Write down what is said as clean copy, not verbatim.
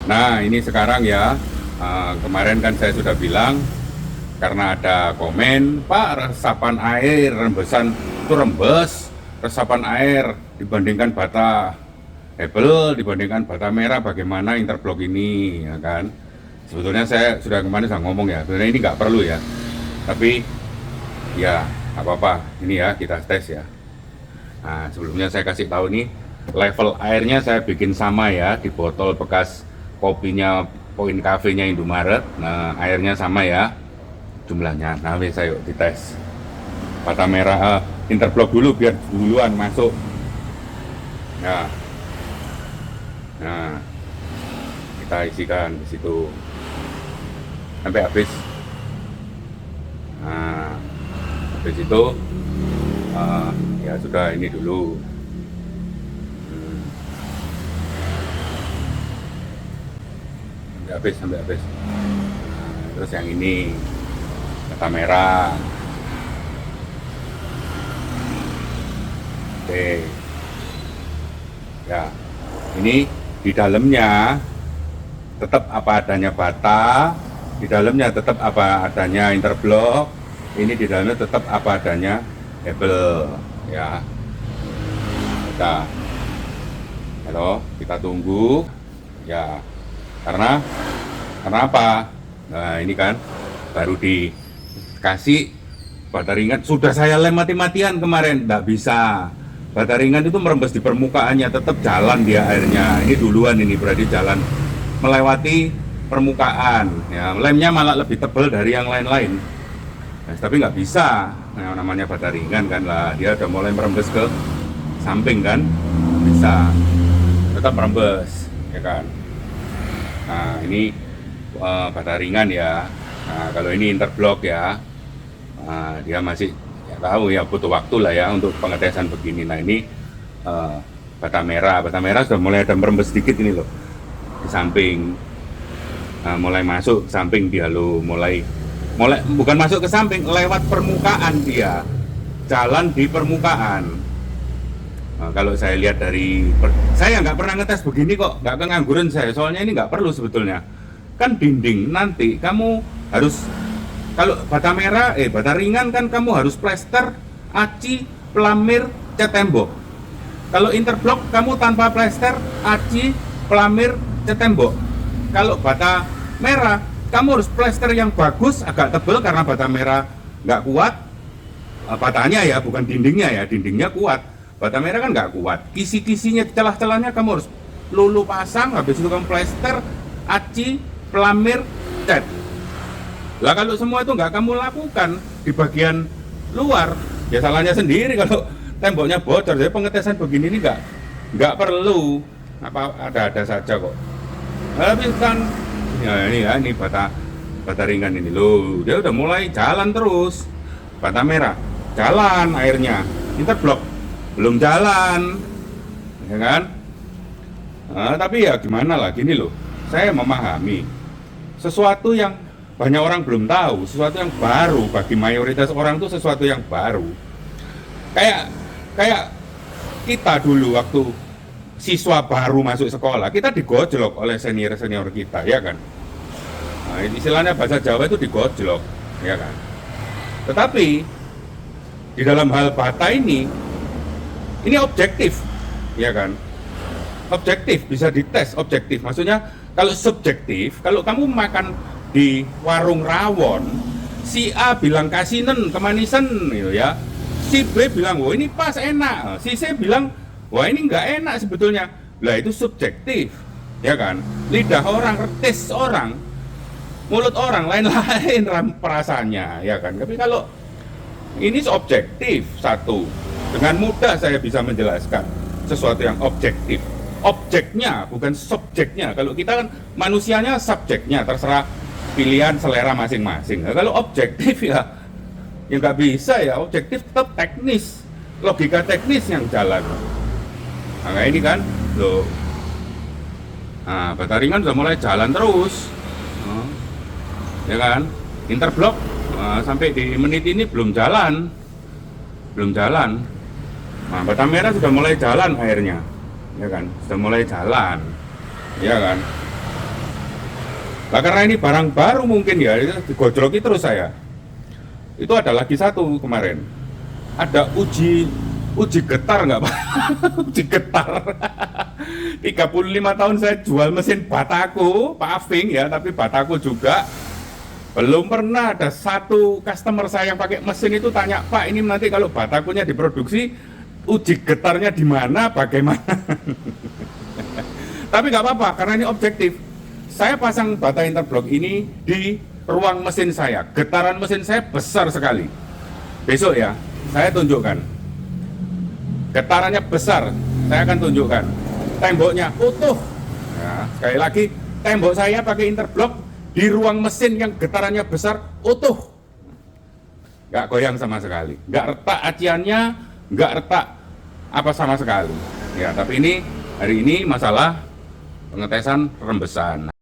Nah, ini sekarang ya, kemarin kan saya sudah bilang, karena ada komen, Pak, resapan air, rembesan itu rembes, resapan air dibandingkan bata hebel, dibandingkan bata merah, bagaimana interblok ini, ya kan? Sebetulnya saya sudah kemarin sudah ngomong ya, sebenarnya ini nggak perlu ya, tapi ya nggak apa-apa, ini ya kita tes ya. Nah, sebelumnya saya kasih tahu nih, level airnya saya bikin sama ya, di botol bekas kopinya Poin Cafe-nya Indomaret. Nah, airnya sama ya, jumlahnya. Nah, saya yuk dites. Bata merah, interblok dulu biar duluan masuk. Nah, nah kita isikan di situ sampai habis. Nah, habis itu ya sudah ini dulu. Sampai habis. Nah, terus yang ini bata merah. Oke. Ya, ini di dalamnya tetap apa adanya bata, di dalamnya tetap apa adanya interblok, ini di dalamnya tetap apa adanya hebel ya. Kita halo, kita tunggu ya, karena apa? Nah, ini kan baru dikasih bata ringan, sudah saya lem mati-matian kemarin, nggak bisa. Bata ringan itu merembes di permukaannya, tetap jalan dia airnya. Ini duluan, ini berarti jalan melewati permukaan ya, lemnya malah lebih tebal dari yang lain-lain. Nah, tapi nggak bisa, nah, namanya bata ringan kan lah, dia udah mulai merembes ke samping kan, bisa tetap merembes ya kan. Nah, ini bata ringan ya. Nah, kalau ini interblok ya, dia masih ya tahu ya, butuh waktu lah ya untuk pengetesan begini. Nah, ini bata merah sudah mulai ada merembes sedikit ini loh di samping. Nah, mulai masuk ke samping dia lo, mulai bukan masuk ke samping, lewat permukaan dia, jalan di permukaan. Nah, kalau saya lihat dari, saya nggak pernah ngetes begini kok, nggak kengangguran saya, soalnya ini nggak perlu sebetulnya. Kan dinding nanti kamu harus, kalau bata ringan kan kamu harus plester, aci, pelamir, cat tembok. Kalau interblok kamu tanpa plester, aci, pelamir, cat tembok. Kalau bata merah kamu harus plester yang bagus, agak tebal karena bata merah nggak kuat batanya ya, bukan dindingnya ya, dindingnya kuat, bata merah kan nggak kuat, kisi-kisinya, celah-celahnya kamu harus lulu pasang, habis itu kamu plester, aci, pelamir, cat. Lah kalau semua itu nggak kamu lakukan di bagian luar, ya salahnya sendiri kalau temboknya bocor. Jadi pengetesan begini ini nggak perlu, apa ada saja kok. Habis kan ya, ini ya, ini bata ringan ini loh, dia udah mulai jalan terus. Bata merah jalan airnya, interblok belum jalan ya kan. Tapi ya gimana lah, gini loh, saya memahami sesuatu yang banyak orang belum tahu, sesuatu yang baru bagi mayoritas orang, tuh sesuatu yang baru. Kayak kita dulu waktu siswa baru masuk sekolah, kita digojlok oleh senior kita ya kan. Nah, istilahnya bahasa Jawa itu digojlok ya kan. Tetapi di dalam hal bata ini objektif ya kan, objektif, bisa dites objektif. Maksudnya kalau subjektif, kalau kamu makan di warung rawon, si A bilang kasinen, kemanisan gitu ya, si B bilang wah ini pas enak, si C bilang wah ini nggak enak sebetulnya. Lah itu subjektif ya kan, lidah orang, tes orang, mulut orang lain-lain perasaannya ya kan. Tapi kalau ini objektif, satu, dengan mudah saya bisa menjelaskan sesuatu yang objektif. Objeknya bukan subjeknya. Kalau kita kan manusianya subjeknya, terserah pilihan selera masing-masing. Nah, kalau objektif ya nggak bisa ya. Objektif tetap teknis, logika teknis yang jalan. Nah ini kan loh, nah bata ringan sudah mulai jalan terus, ya kan. Interblok sampai di menit ini belum jalan. Nah, bata merah sudah mulai jalan airnya, ya kan, sudah mulai jalan, ya kan. Nah, karena ini barang baru mungkin ya, itu digojloki terus saya. Itu ada lagi satu kemarin. Ada uji getar nggak Pak? Uji getar. 35 tahun saya jual mesin bataku, paving ya, tapi bataku juga. Belum pernah ada satu customer saya yang pakai mesin itu tanya, Pak, ini nanti kalau batakunya diproduksi, uji getarnya di mana, bagaimana? Tapi nggak apa-apa, karena ini objektif. Saya pasang bata interblok ini di ruang mesin saya. Getaran mesin saya besar sekali. Besok ya, saya tunjukkan. Getarannya besar, saya akan tunjukkan. Temboknya utuh. Nah, sekali lagi, tembok saya pakai interblok di ruang mesin yang getarannya besar, utuh. Nggak goyang sama sekali. Nggak retak aciannya, nggak retak apa sama sekali. Ya, tapi ini hari ini masalah pengetesan rembesan.